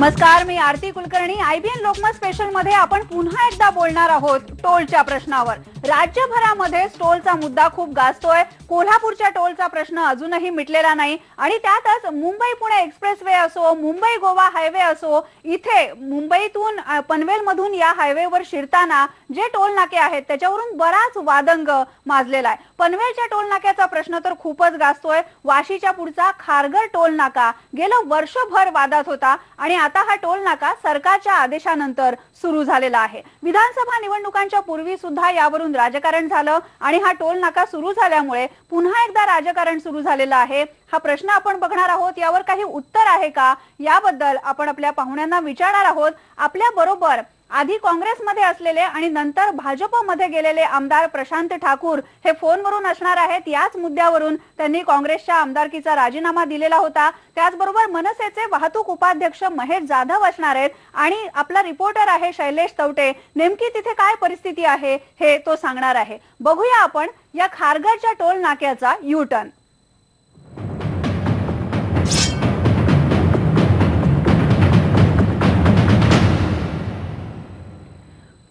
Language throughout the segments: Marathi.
नमस्कार, मी आरती कुलकर्णी. IBN लोकमत स्पेशल मध्ये आपण पुन्हा एकदा बोलणार आहोत टोलच्या प्रश्नावर. राज्यभरामध्ये टोलचा मुद्दा खूप गाजतोय. कोल्हापूरच्या टोलचा प्रश्न अजूनही मिटलेला नाही आणि त्यातच मुंबई पुणे एक्सप्रेसवे असो, मुंबई गोवा हायवे असो, इथे मुंबईतून पनवेल मधून या हायवेवर शिरताना जे टोल नाके आहेत त्याच्यावरून बराच वादंग माजलेला आहे. पनवेलच्या टोल नाक्याचा प्रश्न तर खूपच गाजतोय. वाशीच्या पुढचा खारघर टोल नाका गेलं वर्षभर वादात होता आणि आता हा टोल नाका सरकारच्या आदेशानंतर सुरू झालेला आहे. विधानसभा निवडणुकांच्या पूर्वी सुद्धा यावरून राजकारण झालं आणि हा टोल नाका सुरू झाल्यामुळे पुन्हा एकदा राजकारण सुरू झालेलं आहे. हा प्रश्न आपण बघणार आहोत. यावर काही उत्तर आहे का याबद्दल आपण आपल्या पाहुण्यांना विचारणार आहोत. आपल्या बरोबर आधी काँग्रेसमध्ये असलेले आणि नंतर भाजपमध्ये गेलेले आमदार प्रशांत ठाकूर हे फोनवरून असणार आहेत. याच मुद्द्यावरून त्यांनी काँग्रेसच्या आमदारकीचा राजीनामा दिलेला होता. त्याचबरोबर मनसेचे वाहतूक उपाध्यक्ष महेश जाधव असणार आहेत आणि आपला रिपोर्टर आहे शैलेश तवटे. नेमकी तिथे काय परिस्थिती आहे हे तो सांगणार आहे. बघूया आपण या खारघरच्या टोल नाक्याचा यू-टर्न.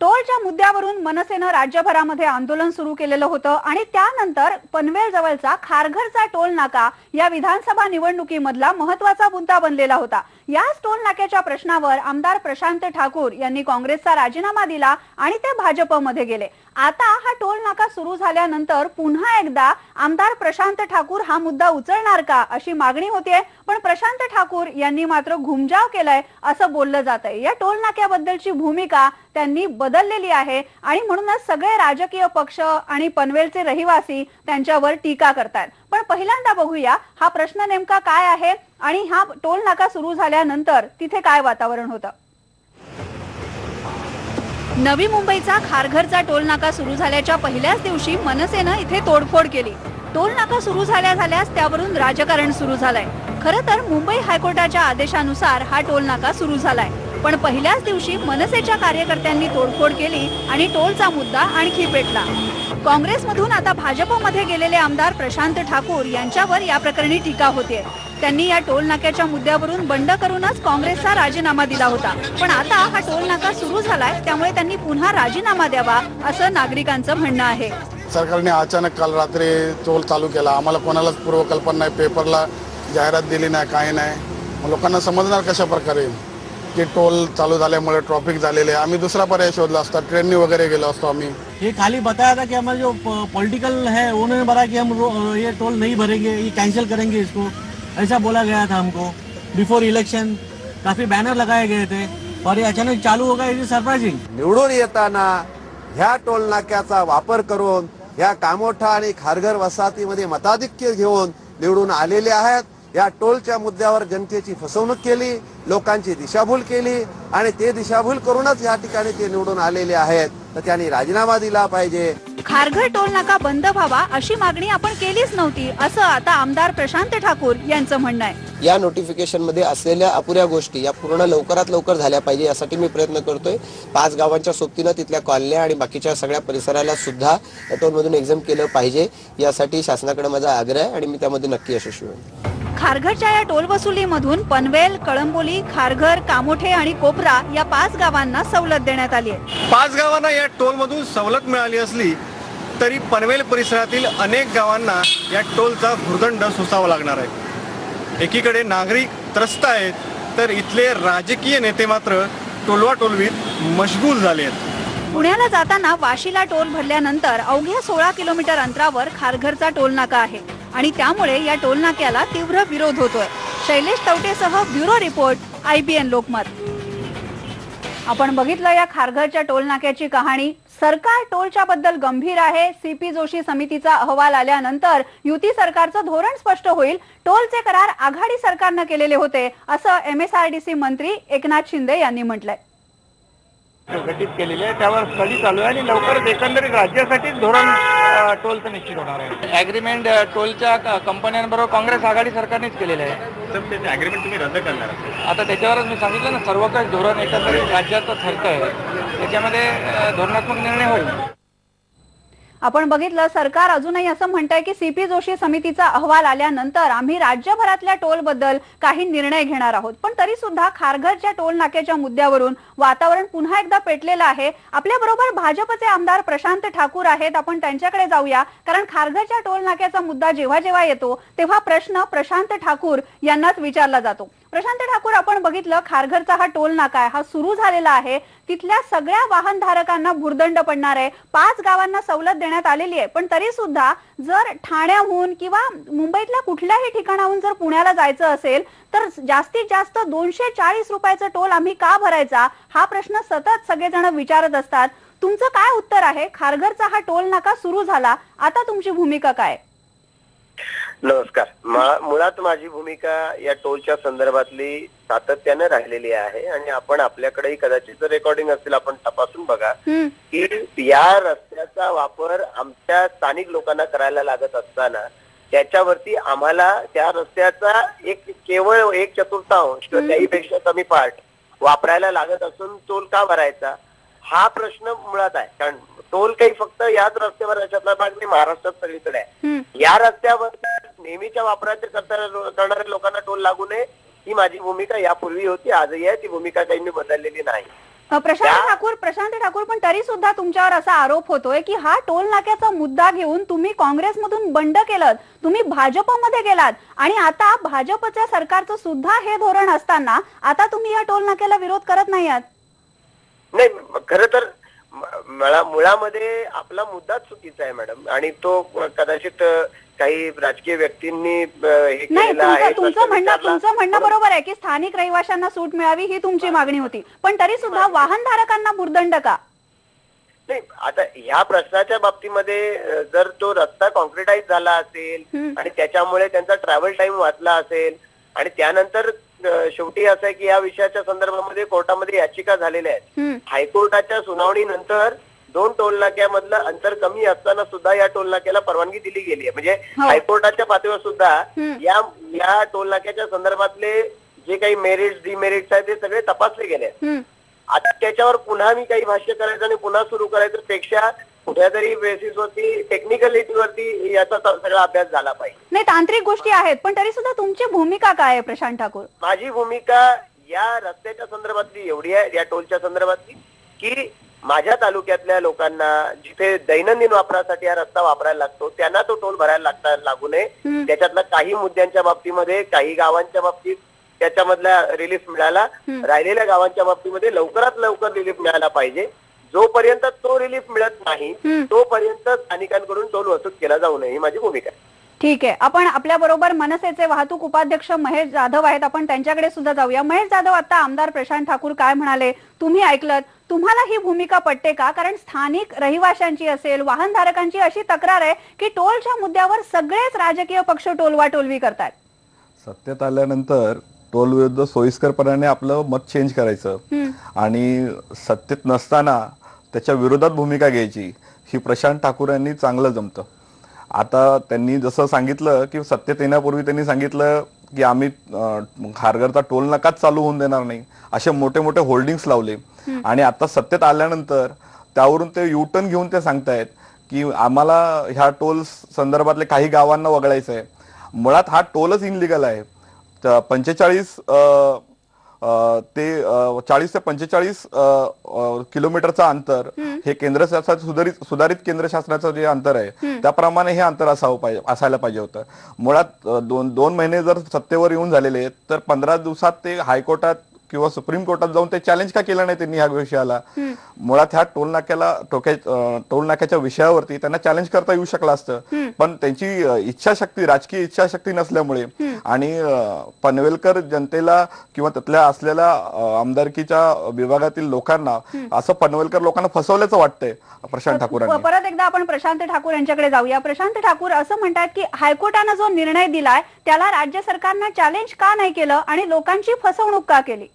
टोलच्या मुद्द्यावरून मनसेनं राज्यभरामध्ये आंदोलन सुरू केलेलं होतं आणि त्यानंतर पनवेल जवळचा खारघरचा टोल नाका या विधानसभा निवडणुकीमधला महत्वाचा मुद्दा बनलेला होता. याच टोल नाक्याच्या प्रश्नावर आमदार प्रशांत ठाकूर यांनी काँग्रेसचा राजीनामा दिला आणि ते भाजपमध्ये गेले. आता हा टोल नाका सुरू झाल्यानंतर पुन्हा एकदा आमदार प्रशांत ठाकूर हा मुद्दा उचलणार का अशी मागणी होतीये. पण प्रशांत ठाकूर यांनी मात्र घुमजाव केलाय असं बोललं जात आहे. या टोल नाक्याबद्दलची भूमिका त्यांनी बदललेली आहे आणि म्हणूनच सगळे राजकीय पक्ष आणि पनवेलचे रहिवासी त्यांच्यावर टीका करतात. पण पहिल्यांदा बघूया हा प्रश्न नेमका काय आहे आणि हा टोल नाका सुरू झाल्यानंतर तिथे काय वातावरण होतं. नवी मुंबईचा खारघरचा टोल नाका सुरू झाल्याच्या पहिल्याच दिवशी मनसेनं इथे तोडफोड केली. टोल नाका सुरू झाल्यास त्यावरून राजकारण सुरू झालंय. खरं तर मुंबई हायकोर्टाच्या आदेशानुसार हा टोल नाका सुरू झालाय. पण पहिल्याच दिवशी मनसेच्या कार्यकर्त्यांनी तोडफोड केली आणि टोलचा मुद्दा आणखी पेटला. काँग्रेसमधून आता भाजपमध्ये गेलेले आमदार प्रशांत ठाकूर यांच्यावर या प्रकरणी टीका होते. त्यांनी या टोल नाक्याच्या मुद्द्यावरून बंड करूनच काँग्रेसचा राजीनामा दिला होता. पण आता हा टोल नाका सुरू झालाय त्यामुळे त्यांनी पुन्हा राजीनामा द्यावा असं नागरिकांचं म्हणणं आहे. सरकारने अचानक काल रात्री टोल चालू केला. आम्हाला कोणालाच पूर्वकल्पना नाही, पेपरला जाहिरात दिली नाही, काही नाही. लोकांना समजणार कशा प्रकारे की टोल चालू झाल्यामुळे ट्रॅफिक झालेले. आम्ही दुसरा पर्याय शोधला असता, ट्रेननी वगैरे गेलो असतो. आम्ही ये खाली बताया था कि हमारे जो पॉलिटिकल है उन्होंने बोला कि हम ये टोल नहीं भरेंगे, ये कैंसिल करेंगे इसको, ऐसा बोला गया था हमको बिफोर इलेक्शन. काफी बैनर लगाए गए थे और ये अचानक चालू हो गया. It is surprising. निवडून येताना ह्या टोल नाक्याचा वापर करून ह्या कामोठा आणि खारघर वसाहतीमध्ये मताधिक्य घेऊन निवडून आलेले आहेत. या टोलच्या मुद्द्यावर जनतेची फसवणूक केली, लोकांची दिशाभूल केली आणि ते दिशाभूल करूनच या ठिकाणी ते निवडून आलेले आहेत. तर त्यांनी राजीनामा दिला पाहिजे. खारघर टोल नाका बंद व्हावा अशी मागणी आपण केलीच नव्हती असं आता आमदार प्रशांत ठाकूर यांचं म्हणणं आहे. या नोटिफिकेशन मध्ये असलेल्या अपुऱ्या गोष्टी या पूर्ण लवकरात लवकर झाल्या पाहिजे यासाठी मी प्रयत्न करतोय. 5 गावांच्या सोबतीनं तिथल्या कॉलन्या आणि बाकीच्या सगळ्या परिसराला सुद्धा टोलमधून एक्झाम केलं पाहिजे यासाठी शासनाकडे माझा आग्रह आहे आणि मी त्यामध्ये नक्की यशस्वी होईल. खारघरच्या या टोल वसुलीमधून पनवेल, कळंबोली, खारघर, कामोठे आणि कोपरा या 5 गावांना सवलत देण्यात आली आहे. 5 गावांना या टोलमधून सवलत मिळाली असली तरी पनवेल परिसरातील अनेक गावांना या टोलचा भुर्दंड सोसावा लागणार आहे. एकीकडे नागरिक त्रस्त आहेत तर इथले राजकीय नेते मात्र टोलवा टोलवीत मशगूल झाले आहेत. पुण्याला जाताना वाशीला टोल भरल्यानंतर अवघ्या 16 किलोमीटर अंतरावर खारघरचा टोल नाका आहे आणि त्यामुळे या टोल नाक्याला तीव्र विरोध होतोय. शैलेश तवटेसह ब्युरो रिपोर्ट, IBN लोकमत. आपण बघितलं या खारघरच्या टोल नाक्याची कहाणी. सरकार टोलच्या बद्दल गंभीर आहे. CP जोशी समितीचा अहवाल आल्यानंतर युती सरकारचं धोरण स्पष्ट होईल. टोलचे करार आघाडी सरकारनं केलेले होते असं MSRDC मंत्री एकनाथ शिंदे यांनी म्हटलंय. गठीत केलेली आहे त्यावर स्टडी चालू आहे आणि लवकरच एकंदरीत राज्यासाठीच धोरण टोलचं निश्चित होणार आहे. ॲग्रीमेंट टोलच्या कंपन्यांबरोबर काँग्रेस आघाडी सरकारनेच केलेलं आहे. तर त्याचे ॲग्रीमेंट तुम्ही रद्द करणार आहात? आता त्याच्यावरच मी सांगितलं ना, सर्वकष धोरण एकंदरीत राज्याचं ठरतं आहे, त्याच्यामध्ये धोरणात्मक निर्णय होईल. आपण बघितलं सरकार अजूनही असं म्हणतंय की सीपी जोशी समितीचा अहवाल आल्यानंतर आम्ही राज्यभरातल्या टोल बद्दल काही निर्णय घेणार आहोत, पण तरी सुद्धा खारघरच्या टोल नाक्याच्या मुद्द्यावरून वातावरण पुन्हा एकदा पेटलेलं आहे. आपल्या बरोबर भाजपचे आमदार प्रशांत ठाकूर आहेत, आपण त्यांच्याकडे जाऊया, कारण खारघरच्या टोल नाक्याचा मुद्दा जेव्हा जेव्हा येतो तेव्हा प्रश्न प्रशांत ठाकूर यांनाच विचारला जातो. प्रशांत ठाकूर, आपण बघितलं खारघरचा हा टोल नाका आहे, हा सुरू झालेला आहे, तिथल्या सगळ्या वाहनधारकांना भुर्दंड पडणार आहे, 5 गावांना सवलत देण्यात आलेली आहे, पण तरी सुद्धा जर ठाण्याहून किंवा मुंबईतल्या कुठल्याही ठिकाणाहून जर पुण्याला जायचं असेल तर जास्तीत जास्त 240 रुपयाचा टोल आम्ही का भरायचा, हा प्रश्न सतत सगळेजण विचारत असतात. तुमचं काय उत्तर आहे? खारघरचा हा टोल नाका सुरू झाला, आता तुमची भूमिका काय? नमस्कार. मुळात माझी भूमिका या टोलच्या संदर्भातली सातत्याने राहिलेली आहे आणि आपण आपल्याकडेही कदाचित रेकॉर्डिंग असतील, आपण तपासून बघा की या रस्त्याचा वापर आमच्या स्थानिक लोकांना करायला लागत असताना त्याच्यावरती आम्हाला त्या रस्त्याचा केवळ 1/4 किंवा त्याहीपेक्षा कमी पार्ट वापरायला लागत असून टोल का भरायचा, हा प्रश्न मुळात आहे. कारण टोल काही फक्त याच रस्त्यावर याच्यातला भाग नाही, महाराष्ट्रात सगळीकडे आहे. या रस्त्यावर नेहमीच्या वापराचे करणाऱ्या लोकांना टोल लागू नये ही माझी भूमिका यापूर्वी होती, आजही आहे. ती भूमिका काही मी बदललेली नाही. प्रशांत ठाकूर, पण तरी सुद्धा तुमच्यावर असा आरोप होतोय की हा टोल नाक्याचा मुद्दा घेऊन तुम्ही काँग्रेसमधून बंड केलं, तुम्ही भाजपमध्ये गेलात आणि आता भाजपच्या सरकारचं सुद्धा हे धोरण असताना आता तुम्ही या टोल नाक्याला विरोध करत नाही आहात. नाही, खरं तर मुळामध्ये आपला मुद्दाच चुकीचा आहे मॅडम, आणि तो कदाचित काही राजकीय व्यक्तींनी हे केलेला आहे. तुमचं म्हणणं बरोबर आहे की स्थानिक रहिवाशांना सूट मिळावी ही तुमची मागणी होती, पण तरी सुद्धा वाहनधारकांना भुर्दंड का? नाही, आता ह्या प्रश्नाच्या बाबतीमध्ये जर तो रस्ता कॉन्क्रिटाईज झाला असेल आणि त्याच्यामुळे त्यांचा ट्रॅव्हल टाइम वाचला असेल आणि त्यानंतर शेवटी असं आहे की या विषयाच्या संदर्भामध्ये कोर्टामध्ये याचिका झालेल्या आहेत. हायकोर्टाच्या सुनावणीनंतर 2 टोल नाक्यामधलं अंतर कमी असताना सुद्धा या टोल नाक्याला परवानगी दिली गेली आहे. म्हणजे हायकोर्टाच्या पातळीवर सुद्धा या टोल नाक्याच्या संदर्भातले जे काही मेरिट्स डिमेरिट्स आहेत ते सगळे तपासले गेले. आता त्याच्यावर पुन्हा मी काही भाष्य करायचं आणि पुन्हा सुरू करायचं पेक्षा कुठल्या तरी बेसिसवरती टेक्निकलिटीवरती याचा सगळा अभ्यास झाला पाहिजे. नाही, तांत्रिक गोष्टी आहेत, पण तरी सुद्धा तुमची भूमिका काय आहे प्रशांत ठाकूर? माझी भूमिका या रस्त्याच्या संदर्भातली एवढी आहे, या टोलच्या संदर्भातली, की माझ्या तालुक्यातल्या लोकांना जिथे दैनंदिन वापरासाठी हा रस्ता वापरायला लागतो त्यांना तो टोल भरायला लागू नये. त्याच्यातल्या काही मुद्द्यांच्या बाबतीमध्ये, काही गावांच्या बाबतीत त्याच्यामधला रिलीफ मिळाला, राहिलेल्या गावांच्या बाबतीमध्ये लवकरात लवकर रिलीफ मिळाला पाहिजे. जोपर्यंत तो रिलीफ मिळत नाही तोपर्यंत स्थानिकांकडून टोल वसूल केला जाऊ नये ही माझी भूमिका आहे. ठीक आहे, आपण आपल्या बरोबर मनसेचे वाहतूक उपाध्यक्ष महेश जाधव आहेत, आपण त्यांच्याकडे सुद्धा जाऊया. महेश जाधव, आता आमदार प्रशांत ठाकूर काय म्हणाले तुम्ही ऐकलत, तुम्हाला ही भूमिका पटते का? कारण स्थानिक रहिवाशांची असेल, वाहनधारकांची अशी तक्रार आहे की टोलच्या मुद्द्यावर सगळेच राजकीय पक्ष टोलवाटोलवी करतात. सत्तेत आल्यानंतर टोल विरुद्ध सोयीस्करपणाने आपलं मत चेंज करायचं आणि सत्तेत नसताना त्याच्या विरोधात भूमिका घ्यायची, ही प्रशांत ठाकूर यांनी चांगलं जमतं. आता त्यांनी जसं सांगितलं की सत्तेत येण्यापूर्वी त्यांनी सांगितलं की आम्ही खारघरचा टोल नाकाच चालू होऊन देणार नाही, असे मोठे मोठे होल्डिंग्स लावले. आणि आता सत्तेत आल्यानंतर त्यावरून ते युटर्न घेऊन ते सांगतायत की आम्हाला ह्या टोल संदर्भातले काही गावांना वगळायचं आहे. मुळात हा टोलच इनलिगल आहे. 45 ते 40 ते 45 किलोमीटरचा अंतर हे केंद्र शासनाचं सुधारित केंद्र शासनाचं जे अंतर आहे त्याप्रमाणे हे अंतर असायला पाहिजे होतं. मुळात 2 महिने जर सत्तेवर येऊन झालेले आहेत तर 15 दिवसात ते हायकोर्टात किंवा सुप्रीम कोर्टात जाऊन ते चॅलेंज का केलं नाही त्यांनी ह्या विषयाला? मुळात ह्या टोल नाक्याच्या विषयावरती त्यांना चॅलेंज करता येऊ शकलं असतं, पण त्यांची इच्छाशक्ती, राजकीय इच्छाशक्ती नसल्यामुळे आणि पनवेलकर जनतेला किंवा त्यातल्या असलेल्या आमदारकीच्या विभागातील लोकांना असं पनवेलकर लोकांना फसवल्याचं वाटतंय प्रशांत ठाकूरांनी. परत एकदा आपण प्रशांत ठाकूर यांच्याकडे जाऊया. प्रशांत ठाकूर असं म्हणतात की हायकोर्टानं जो निर्णय दिलाय त्याला राज्य सरकारनं चॅलेंज का नाही केलं आणि लोकांची फसवणूक का केली?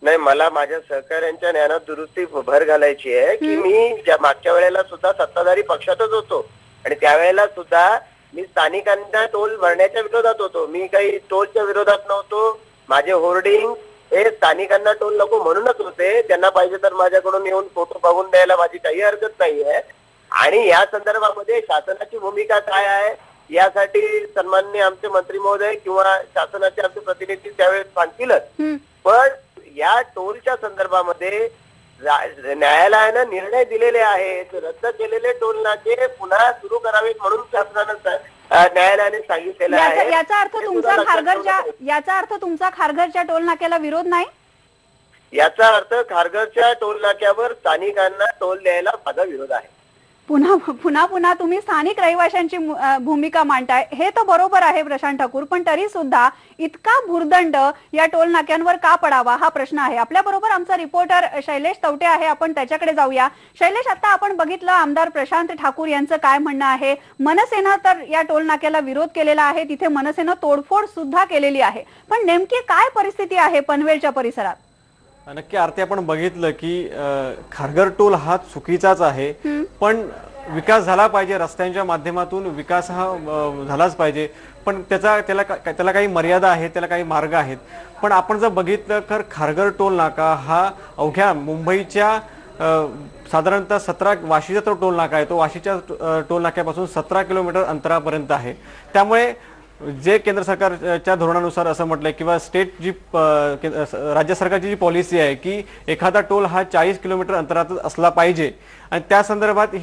नाही, मला माझ्या सहकाऱ्यांच्या ज्ञानात दुरुस्ती भर घालायची आहे की मी मागच्या वेळेला सुद्धा सत्ताधारी पक्षातच होतो आणि त्यावेळेला सुद्धा मी स्थानिकांना टोल भरण्याच्या विरोधात होतो. मी काही टोलच्या विरोधात नव्हतो. माझे होर्डिंग हे स्थानिकांना टोल नको म्हणूनच होते. त्यांना पाहिजे तर माझ्याकडून येऊन फोटो बघून द्यायला माझी काही हरकत नाहीये. आणि या संदर्भामध्ये शासनाची भूमिका काय आहे यासाठी सन्माननीय आमचे मंत्री महोदय किंवा शासनाचे आमचे प्रतिनिधी त्यावेळेस सांगतीलच. पण या टोलच्या संदर्भामध्ये न्यायालयानं निर्णय दिलेले आहेत. रद्द केलेले टोल नाके पुन्हा सुरू करावेत म्हणून शासनानं न्यायालयाने सांगितलेलं आहे. याचा अर्थ तुमचा खारघरच्या टोल नाक्याला विरोध नाही? याचा अर्थ खारघरच्या टोल नाक्यावर स्थानिकांना टोल द्यायला माझा विरोध आहे. पुन्हा तुम्ही स्थानिक रहिवाशांची भूमिका मांडताय, हे तर बरोबर आहे प्रशांत ठाकूर, पण तरी सुद्धा इतका भुर्दंड या टोल नाक्यांवर का पडावा हा प्रश्न आहे. आपल्या बरोबर आमचा रिपोर्टर शैलेश तवटे आहे, आपण त्याच्याकडे जाऊया. शैलेश, आता आपण बघितलं आमदार प्रशांत ठाकूर यांचं काय म्हणणं आहे. मनसेनं तर या टोल नाक्याला विरोध केलेला आहे, तिथे मनसेनं तोडफोड सुद्धा केलेली आहे, पण नेमकी काय परिस्थिती आहे पनवेलच्या परिसरात? नक्की आरती, आपण बघितलं की खारघर टोल हा चुकीचाच आहे, पण विकास झाला पाहिजे. रस्त्यांच्या माध्यमातून विकास हा झालाच पाहिजे, पण त्याला काही मर्यादा आहेत, त्याला काही मार्ग आहेत. पण आपण जर बघितलं तर खारघर टोल नाका हा अवघ्या मुंबईच्या साधारणतः 17 वाशीचा तो टोल नाका आहे, तो वाशीच्या टोल नाक्यापासून 17 किलोमीटर अंतरापर्यंत आहे. त्यामुळे जे केंद्र सरकारच्या धोरणानुसार असं म्हटलंय किंवा स्टेट जी राज्य सरकारची जी पॉलिसी आहे की एखादा टोल हा 40 किलोमीटर अंतरातच असला पाहिजे, आणि त्या संदर्भात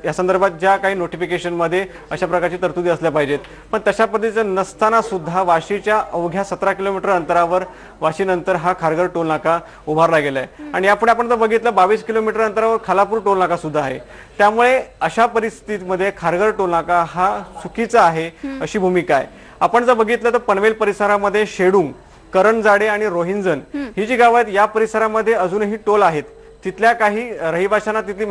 या संदर्भात ज्या काही नोटिफिकेशनमध्ये अशा प्रकारची तरतुदी असल्या पाहिजेत. पण तशा पद्धतीचं नसताना सुद्धा वाशीच्या अवघ्या 17 किलोमीटर अंतरावर वाशीनंतर हा खारघर टोल नाका उभारला गेलाय, आणि यापुढे आपण जर बघितलं 22 किलोमीटर अंतरावर खालापूर टोल नाका सुद्धा आहे. त्यामुळे अशा परिस्थितीमध्ये खारघर टोल नाका हा चुकीचा आहे अशी भूमिका आहे. आपण जर बघितलं तर पनवेल परिसरामध्ये शेडुंग, करंजाडे आणि रोहिंजन ही जी गावं आहेत, या परिसरामध्ये अजूनही टोल आहेत. तिथल्या काही रहिवाशांना तिथली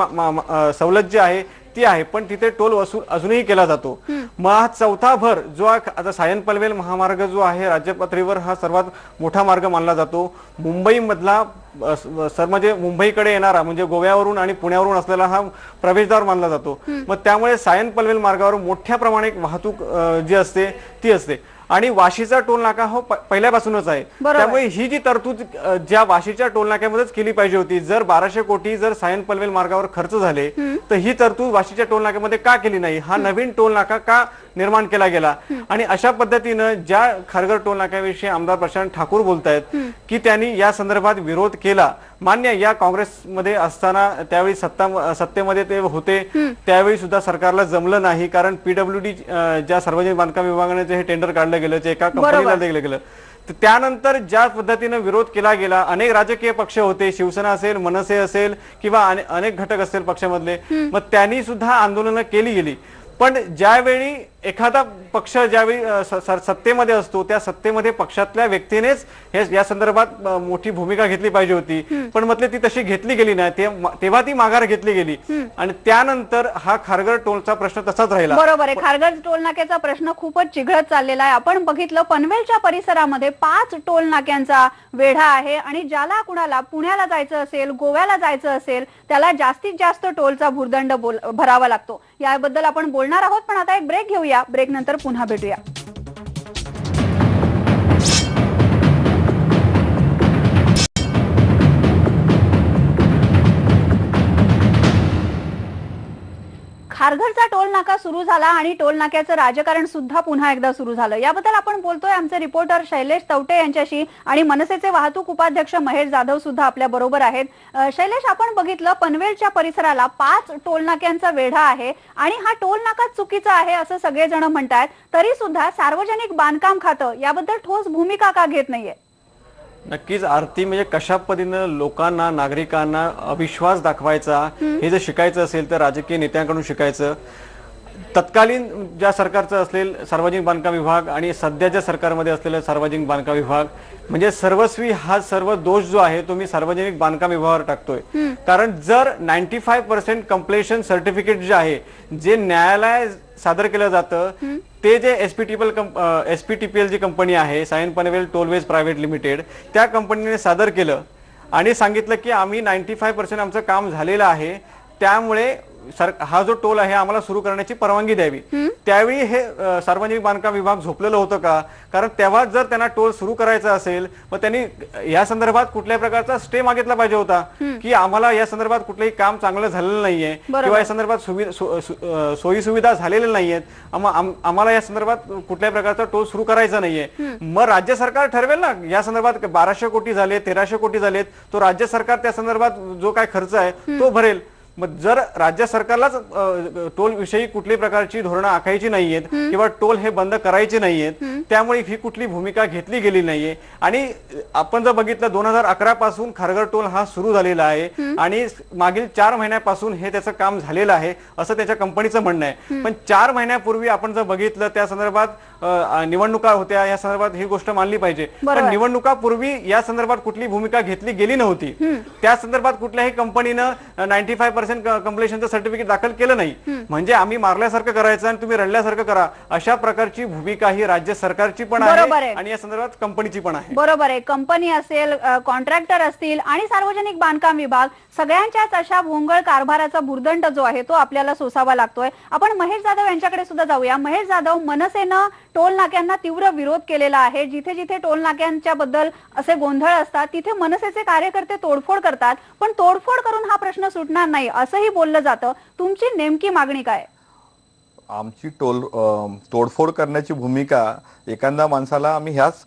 सवलत जी आहे ती आहे, पण तिथे टोल वसूल अजूनही केला जातो. मग हा चौथा भर जो आता सायन पनवेल महामार्ग जो आहे राज्य पातळीवर हा सर्वात मोठा मार्ग मानला जातो. मुंबई मधला म्हणजे मुंबईकडे येणारा म्हणजे गोव्यावरून आणि पुण्यावरून असलेला हा प्रवेशद्वार मानला जातो. मग त्यामुळे सायन पनवेल मार्गावर मोठ्या प्रमाणात वाहतूक जी असते ती असते, आणि वाशीचा टोल नाका हा पहिल्यापासूनच आहे. त्यामुळे ही जी तरतूद ज्या वाशीच्या टोल नाक्यामध्येच केली पाहिजे होती. जर 1200 कोटी जर सायन पनवेल मार्गावर खर्च झाले तर ही तरतूद वाशीच्या टोल नाक्यामध्ये का केली नाही? हा नवीन टोल नाका का निर्माण केला गेला? आणि अशा पद्धतीनं ज्या खारघर टोल नाक्याविषयी आमदार प्रशांत ठाकूर बोलतायत की त्यांनी या संदर्भात विरोध केला. मान्य, या काँग्रेसमध्ये असताना त्यावेळी सत्तेमध्ये ते होते, त्यावेळी सुद्धा सरकारला जमलं नाही, कारण पीडब्ल्यूडी ज्या सार्वजनिक बांधकाम विभागाने जे हे टेंडर काढलं गेलं, जे एका कंपनीला दिलं गेलं, तर त्यानंतर ज्या पद्धतीने विरोध केला गेला, अनेक राजकीय पक्ष होते, शिवसेना असेल, मनसे असेल किंवा अनेक घटक असतील पक्षामधले, मग त्यांनी सुद्धा आंदोलनं केली गेली. पण ज्यावेळी एखादा पक्ष ज्यावेळी सत्तेमध्ये असतो त्या सत्तेमध्ये पक्षातल्या व्यक्तीनेच हे या संदर्भात मोठी भूमिका घेतली पाहिजे होती, पण म्हटलं ती तशी घेतली गेली नाही. तेव्हा ती माघार घेतली गेली आणि त्यानंतर हा खारघर टोलचा प्रश्न तसाच राहिला. बरोबर आहे, खारघर टोल नाक्याचा प्रश्न खूपच चिघळत चाललेला आहे. आपण बघितलं पनवेलच्या परिसरामध्ये 5 टोल नाक्यांचा वेढा आहे, आणि ज्याला कुणाला पुण्याला जायचं असेल, गोव्याला जायचं असेल, त्याला जास्तीत जास्त टोलचा भुर्दंड भरावा लागतो. याबद्दल आपण बोलणार आहोत, पण आता एक ब्रेक घेऊया. ब्रेक नंतर पुन्हा भेटूया. खारघरचा टोल नाका सुरू झाला आणि टोल नाक्याचं राजकारण सुद्धा पुन्हा एकदा सुरू झालं. याबद्दल आपण बोलतोय आमचे रिपोर्टर शैलेश तवटे यांच्याशी, आणि मनसेचे वाहतूक उपाध्यक्ष महेश जाधव सुद्धा आपल्या बरोबर आहेत. शैलेश, आपण बघितलं पनवेलच्या परिसराला 5 टोल नाक्यांचा वेढा आहे, आणि हा टोल नाका चुकीचा आहे असं सगळेजण म्हणतात, तरी सुद्धा सार्वजनिक बांधकाम खातं याबद्दल ठोस भूमिका का घेत नाहीये? नक्कीच आरती, म्हणजे कशा पद्धतीनं लोकांना, नागरिकांना अविश्वास दाखवायचा हे जर शिकायचं असेल तर राजकीय नेत्यांकडून शिकायचं. तत्कालीन ज्या सरकारचं असेल सार्वजनिक बांधकाम विभाग आणि सध्याच्या सरकारमध्ये असलेलं सार्वजनिक बांधकाम विभाग, म्हणजे सर्वस्वी हा सर्व दोष जो आहे तो मी सार्वजनिक बांधकाम विभागावर टाकतोय. कारण जर 95% कंप्लेशन सर्टिफिकेट जे आहे, जे न्यायालय सादर केलं जातं, ते जे एसपीटीपीएल जी कंपनी आहे, Sion Panvel tollways private limited, त्या कंपनीने सादर केलं आणि सांगितलं की आम्ही 95% आमचं काम झालेलं आहे, त्यामुळे हा जो टोल आहे आम्हाला सुरू करण्याची परवानगी द्यावी. त्यावेळी हे सार्वजनिक बांधकाम विभाग झोपलेलं होतं का? कारण तेव्हा जर त्यांना टोल सुरू करायचा असेल मग त्यांनी या संदर्भात कुठल्याही प्रकारचा स्टे मागितला पाहिजे होता की आम्हाला या संदर्भात कुठलंही काम चांगलं झालेलं नाहीये किंवा या संदर्भात सोयी सुविधा झालेल्या नाहीयेत, आम्हाला या संदर्भात कुठल्याही प्रकारचा टोल सुरू करायचा नाहीये. मग राज्य सरकार ठरवेल ना. या संदर्भात 1200 कोटी झाले, 1300 कोटी झालेत, तो राज्य सरकार त्या संदर्भात जो काय खर्च आहे तो भरेल. मग जर राज्य सरकारलाच टोल विषयी कुठली प्रकारची धोरणं आखायची नाहीयेत किंवा टोल हे बंद करायचे नाहीयेत, त्यामुळे ही कुठली भूमिका घेतली गेली नाहीये. आणि आपण जर बघितलं 2011 पासून खारघर टोल हा सुरू झालेला आहे आणि मागील 4 महिन्यापासून हे त्याचं काम झालेलं आहे असं त्याच्या कंपनीचं म्हणणं आहे. पण 4 महिन्यापूर्वी आपण जर बघितलं त्या संदर्भात निवडणुका होत्या, या संदर्भात ही गोष्ट मानली पाहिजे. पण निवडणुकापूर्वी या संदर्भात कुठली भूमिका घेतली गेली नव्हती. त्या संदर्भात कुठल्याही कंपनीनं 95% कंप्लेशनचं सर्टिफिकेट दाखल केलं नाही. म्हणजे आम्ही मारल्यासारखं करायचं आणि तुम्ही रडल्यासारखं करा, अशा प्रकारची भूमिका ही राज्य सरकारची पण आहे आणि या संदर्भात कंपनीची पण आहे. बरोबर आहे. कंपनी असेल, कॉन्ट्रॅक्टर असतील आणि सार्वजनिक बांधकाम विभाग सगळ्यांच्याच अशा भोंगळ कारभाराचा भुर्दंड जो आहे तो आपल्याला सोसावा लागतोय. आपण महेश जाधव यांच्याकडे सुद्धा जाऊया. महेश जाधव, मनसेनं टोल नाक्यांना तीव्र विरोध केलेला आहे. जिथे जिथे टोल नाक्यांच्या बद्दल असे गोंधळ असतात तिथे मनसेचे कार्यकर्ते तोडफोड करतात, पण तोडफोड करून हा प्रश्न सुटणार नाही असंही बोललं जातं. तुमची नेमकी मागणी काय? आमची तोडफोड करण्याची भूमिका, एखाद्या माणसाला आम्ही ह्याच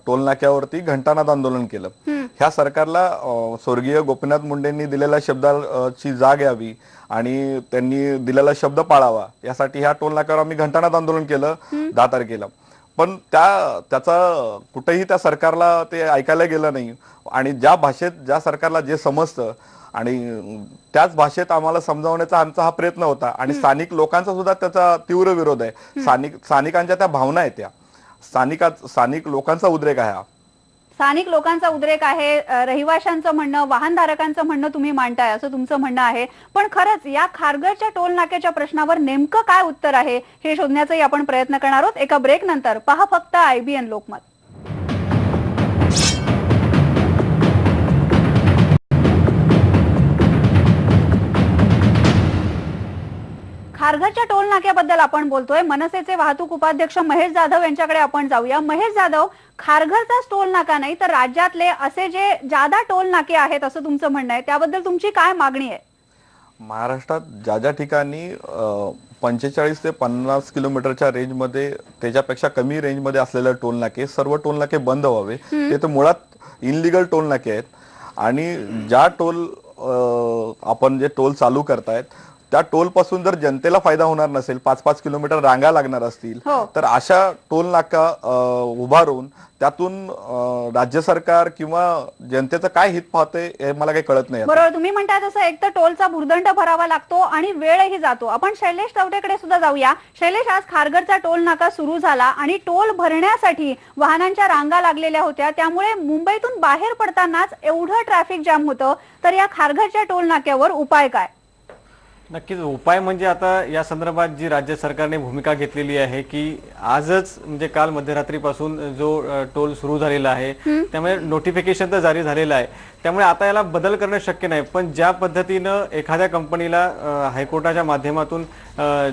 टोल नाक्यावरती घंटानाद आंदोलन केलं. ह्या सरकारला स्वर्गीय गोपीनाथ मुंडेंनी दिलेल्या शब्दाची जाग यावी आणि त्यांनी दिलेला शब्द पाळावा यासाठी ह्या टोल नाक्यावर आम्ही घंटानाद आंदोलन केलं 10 तारखेला. पण त्याचा कुठेही त्या सरकारला ते ऐकायला गेलं नाही आणि ज्या भाषेत ज्या सरकारला जे समजतं आणि त्याच भाषेत आम्हाला समजावण्याचा आमचा हा प्रयत्न होता. आणि स्थानिक लोकांचा सुद्धा त्याचा तीव्र विरोध आहे. स्थानिकांच्या त्या भावना आहेत, त्या स्थानिक लोकांचा उद्रेक आहे हा. स्थानिक लोकांचा उद्रेक आहे, रहिवाशांचं म्हणणं, वाहनधारकांचं म्हणणं तुम्ही मांडताय असं तुमचं म्हणणं आहे. पण खरंच या खारघरच्या टोल नाक्याच्या प्रश्नावर नेमकं काय उत्तर आहे हे शोधण्याचाही आपण प्रयत्न करणार आहोत. एका ब्रेक नंतर पहा फक्त IBN लोकमत. खारघरच्या टोल नाक्याबद्दल आपण बोलतोय. मनसेचे वाहतूक उपाध्यक्ष महेश जाधव यांच्याकडे आपण जाऊया. महेश जाधव, खारघरचाच टोल नाका नाही तर राज्यातले असे जे जादा टोल नाके आहेत असं तुमचं म्हणणं आहे, त्याबद्दल तुमची काय मागणी आहे? महाराष्ट्रात ज्या ठिकाणी 45 ते 50 किलोमीटरच्या रेंजमध्ये, त्याच्यापेक्षा कमी रेंजमध्ये असलेले टोल नाके, सर्व टोल नाके बंद व्हावे. ते तर मुळात इनलिगल टोल नाके आहेत. आणि ज्या आपण जे टोल चालू करतायत त्या टोल पासून जर जनतेला फायदा होणार नसेल, 5-5 किलोमीटर रांगा लागणार असतील, तर अशा टोल नाका उभारून त्यातून राज्य सरकार किंवा जनतेचं काय हित पाहते हे मला काही कळत नाही. बरोबर, तुम्ही म्हणता तसं एक तर टोलचा भुर्दंड भरावा लागतो आणि वेळही जातो. आपण शैलेश चौटेकडे सुद्धा जाऊया. शैलेश, आज खारघरचा टोल नाका सुरू झाला आणि टोल भरण्यासाठी वाहनांच्या रांगा लागलेल्या होत्या, त्यामुळे मुंबईतून बाहेर पडतानाच एवढं ट्रॅफिक जाम होतं. तर या खारघरच्या टोल नाक्यावर उपाय काय? नक्कीच उपाय म्हणजे आता या संदर्भात जी राज्य सरकारने भूमिका घेतलेली आहे की आजच म्हणजे काल मध्यरात्रीपासून जो टोल सुरू झालेला आहे त्यामुळे नोटिफिकेशन तर जारी झालेलं आहे, त्यामुळे आता याला बदल करणं शक्य नाही. पण ज्या पद्धतीनं एखाद्या कंपनीला हायकोर्टाच्या माध्यमातून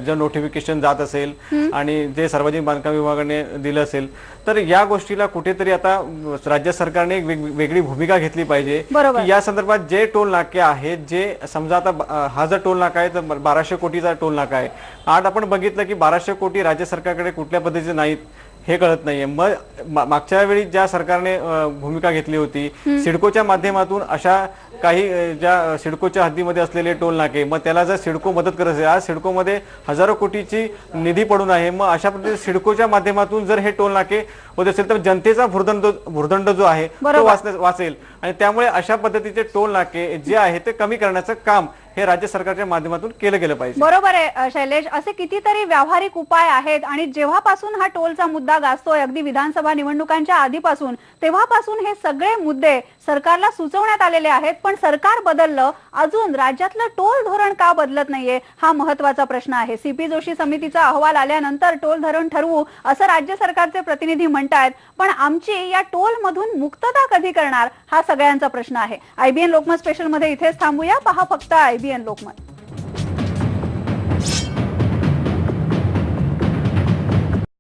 जर नोटिफिकेशन जात असेल आणि जे सार्वजनिक बांधकाम विभागाने दिलं असेल तर या गोष्टीला कुठेतरी आता राज्य सरकारने एक वेगळी भूमिका घेतली पाहिजे. या संदर्भात जे टोल नाके आहेत, जे समजा आता हा जर टोल नाका आहे तर 1200 कोटीचा टोल नाका आहे. आज आपण बघितलं की 1200 कोटी राज्य सरकारकडे कुठल्या पद्धतीचे नाहीत हे कळत नाहीये. मग मागच्या वेळी ज्या सरकारने भूमिका घेतली होती सिडकोच्या माध्यमातून अशा काही ज्या सिडकोच्या हद्दीमध्ये असलेले टोल नाके, मग त्याला जर सिडको मदत करत असेल, आज सिडकोमध्ये हजारो कोटीची निधी पडून आहे, मग अशा पद्धतीने सिडकोच्या माध्यमातून जर हे टोल नाके होत असेल तर जनतेचा भुर्दंड जो आहे तो वाचेल. आणि त्यामुळे अशा पद्धतीचे टोल नाके जे आहे ते कमी करण्याचं काम हे राज्य सरकारच्या माध्यमातून केलं गेलं पाहिजे. बरोबर आहे शैलेश, असे कितीतरी व्यावहारिक उपाय आहेत आणि जेव्हापासून हा टोलचा मुद्दा गाजतोय, अगदी विधानसभा निवडणुकांच्या आधीपासून, तेव्हापासून हे सगळे मुद्दे सरकारला सुचवण्यात आलेले आहेत. पण सरकार बदललं, अजून राज्यातलं टोल धोरण का बदलत नाहीये हा महत्वाचा प्रश्न आहे. CP जोशी समितीचा अहवाल आल्यानंतर टोल धोरण ठरवू असं राज्य सरकारचे प्रतिनिधी म्हणतायत, पण आमची या टोल मधून मुक्तता कधी करणार हा सगळ्यांचा प्रश्न आहे. IBN लोकमत स्पेशल मध्ये इथेच थांबूया. पहा फक्त IBN लोकमत.